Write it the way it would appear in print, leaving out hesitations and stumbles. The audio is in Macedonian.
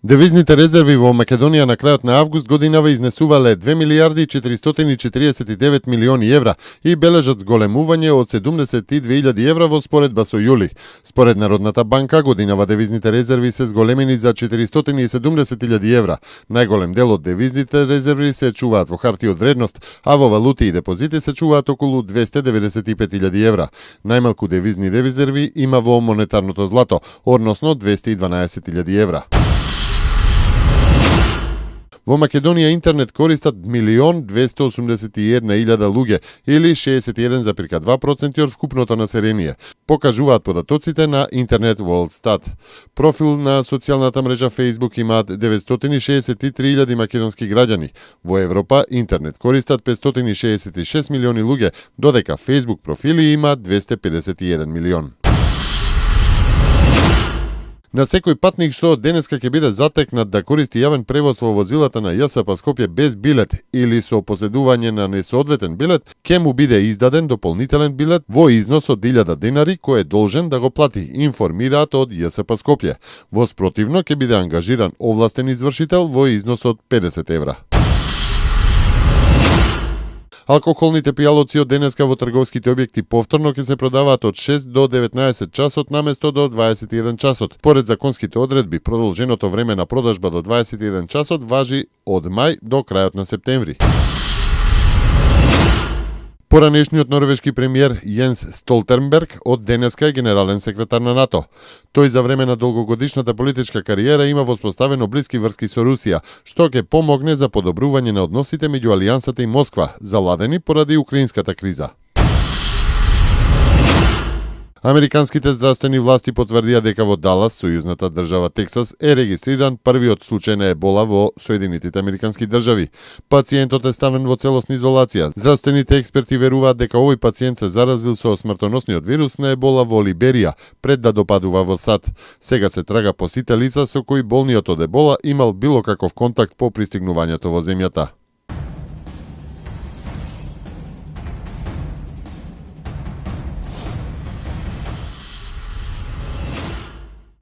Девизните резерви во Македонија на крајот на август годинава изнесувале 2 милиарди 449 милиони евра и бележат зголемување од 72.000 евра во споредба со јули. Според Народната банка годинава девизните резерви се зголемени за 470.000 евра. Најголем дел од девизните резерви се чуваат во харти од вредност, а во валути и депозити се чуваат околу 295.000 евра. Најмалку девизни резерви има во монетарното злато, односно 212.000 евра. Во Македонија интернет користат 1.281.000 луѓе или 61,2% од вкупното население, покажуваат податоците на Internet World Stat. Профил на социјалната мрежа Facebook имаат 963.000 македонски граѓани. Во Европа интернет користат 566 милиони луѓе, додека Facebook профили имаат 251 милион. На секој патник што денеска ќе биде затекнат да користи јавен превоз во возилата на ЈСП Скопје без билет или со поседување на несоодветен билет, ќе му биде издаден дополнителен билет во износ од 1000 денари кој е должен да го плати, информираат од ЈСП Скопје. Во спротивно ќе биде ангажиран овластен извршител во износ од 50 евра. Алкохолните пијалоци од денеска во трговските објекти повторно ќе се продаваат од 6 до 19 часот наместо до 21 часот. Поред законските одредби, продолженото време на продажба до 21 часот важи од мај до крајот на септември. Поранешниот норвешки премиер Јенс Столтернберг од денеска е генерален секретар на НАТО. Тој за време на долгогодишната политичка кариера има воспоставено блиски врски со Русија, што ќе помогне за подобрување на односите меѓу Алијансата и Москва, заладени поради украинската криза. Американските здравствени власти потврдија дека во Далас, сојузната држава Тексас, е регистриран првиот случај на ебола во Соединетите Американски држави. Пациентот е ставен во целосна изолација. Здравствените експерти веруваат дека овој пациент се заразил со смртоносниот вирус на ебола во Либерија пред да допадува во САД. Сега се трага по сите лица со кои болниот од ебола имал било каков контакт по пристигнувањето во земјата.